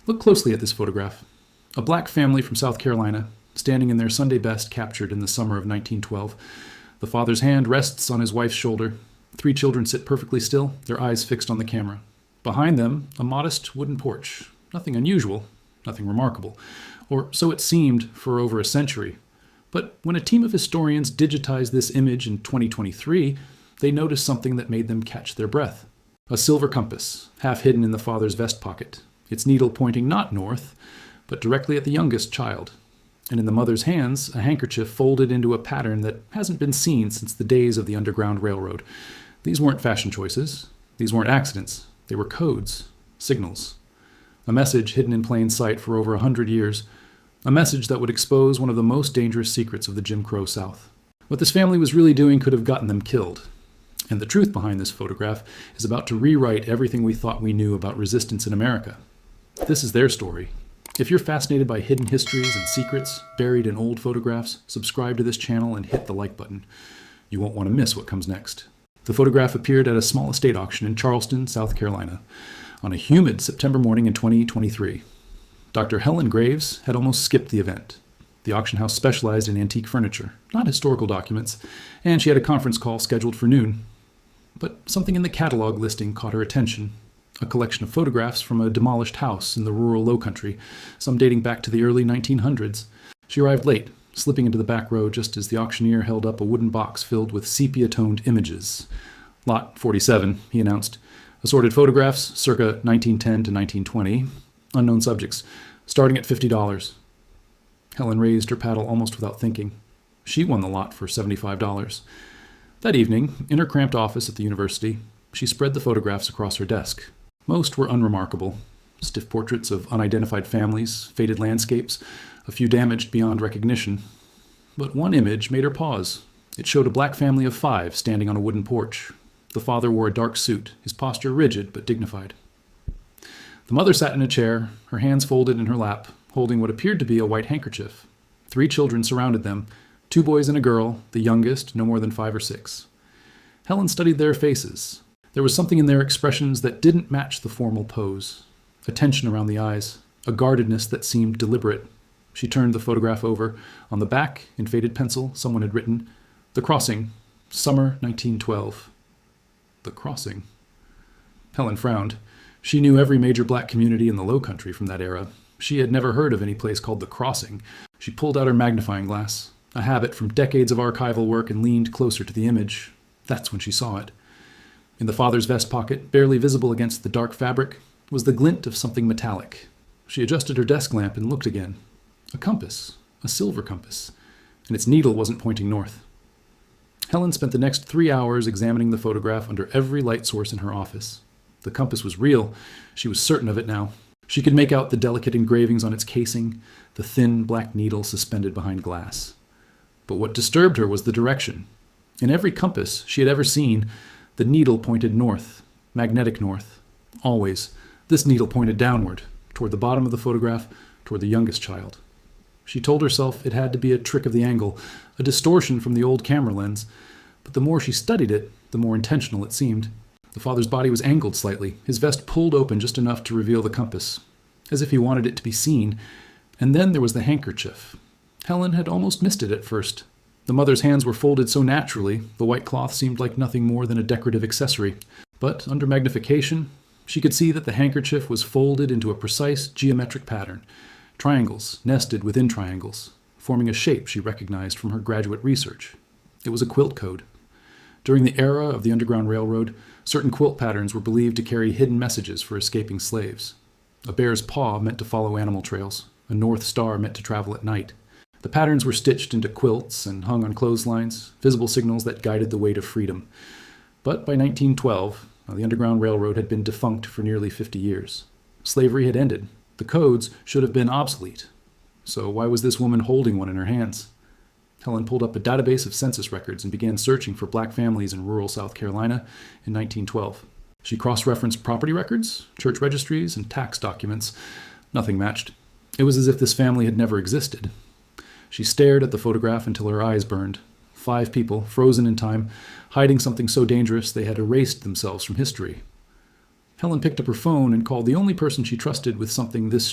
Look closely at this photograph. A black family from South Carolina, standing in their Sunday best, captured in the summer of 1912. The father's hand rests on his wife's shoulder. 3 children sit perfectly still, their eyes fixed on the camera. Behind them, a modest wooden porch. Nothing unusual, nothing remarkable. Or so it seemed for over a century. But when a team of historians digitized this image in 2023, they noticed something that made them catch their breath. A silver compass, half hidden in the father's vest pocket, its needle pointing not north, but directly at the youngest child. And in the mother's hands, a handkerchief folded into a pattern that hasn't been seen since the days of the Underground Railroad. These weren't fashion choices. These weren't accidents. They were codes, signals. A message hidden in plain sight for over 100 years. A message that would expose one of the most dangerous secrets of the Jim Crow South. What this family was really doing could have gotten them killed. And the truth behind this photograph is about to rewrite everything we thought we knew about resistance in America. This is their story. If you're fascinated by hidden histories and secrets buried in old photographs, subscribe to this channel and hit the like button. You won't want to miss what comes next. The photograph appeared at a small estate auction in Charleston, South Carolina, on a humid September morning in 2023. Dr. Helen Graves had almost skipped the event. The auction house specialized in antique furniture, not historical documents, and she had a conference call scheduled for noon. But something in the catalog listing caught her attention. A collection of photographs from a demolished house in the rural Lowcountry, some dating back to the early 1900s. She arrived late, slipping into the back row just as the auctioneer held up a wooden box filled with sepia-toned images. Lot 47, he announced. Assorted photographs, circa 1910 to 1920. Unknown subjects, starting at $50. Helen raised her paddle almost without thinking. She won the lot for $75. That evening, in her cramped office at the university, she spread the photographs across her desk. Most were unremarkable. Stiff portraits of unidentified families, faded landscapes, a few damaged beyond recognition. But one image made her pause. It showed a black family of 5 standing on a wooden porch. The father wore a dark suit, his posture rigid but dignified. The mother sat in a chair, her hands folded in her lap, holding what appeared to be a white handkerchief. 3 children surrounded them, 2 boys and a girl, the youngest no more than 5 or 6. Helen studied their faces. There was something in their expressions that didn't match the formal pose. A tension around the eyes, a guardedness that seemed deliberate. She turned the photograph over. On the back, in faded pencil, someone had written, "The Crossing, Summer 1912. The Crossing. Helen frowned. She knew every major black community in the Lowcountry from that era. She had never heard of any place called The Crossing. She pulled out her magnifying glass, a habit from decades of archival work, and leaned closer to the image. That's when she saw it. In the father's vest pocket, barely visible against the dark fabric, was the glint of something metallic. She adjusted her desk lamp and looked again. A compass, a silver compass, and its needle wasn't pointing north. Helen spent the next 3 hours examining the photograph under every light source in her office. The compass was real. She was certain of it now. She could make out the delicate engravings on its casing, the thin black needle suspended behind glass. But what disturbed her was the direction. In every compass she had ever seen, the needle pointed north, magnetic north. Always. This needle pointed downward, toward the bottom of the photograph, toward the youngest child. She told herself it had to be a trick of the angle, a distortion from the old camera lens. But the more she studied it, the more intentional it seemed. The father's body was angled slightly, his vest pulled open just enough to reveal the compass, as if he wanted it to be seen. And then there was the handkerchief. Helen had almost missed it at first. The mother's hands were folded so naturally, the white cloth seemed like nothing more than a decorative accessory. But under magnification, she could see that the handkerchief was folded into a precise geometric pattern, triangles nested within triangles, forming a shape she recognized from her graduate research. It was a quilt code. During the era of the Underground Railroad, certain quilt patterns were believed to carry hidden messages for escaping slaves. A bear's paw meant to follow animal trails, a north star meant to travel at night. The patterns were stitched into quilts and hung on clotheslines, visible signals that guided the way to freedom. But by 1912, the Underground Railroad had been defunct for nearly 50 years. Slavery had ended. The codes should have been obsolete. So why was this woman holding one in her hands? Helen pulled up a database of census records and began searching for black families in rural South Carolina in 1912. She cross-referenced property records, church registries, and tax documents. Nothing matched. It was as if this family had never existed. She stared at the photograph until her eyes burned. 5 people, frozen in time, hiding something so dangerous they had erased themselves from history. Helen picked up her phone and called the only person she trusted with something this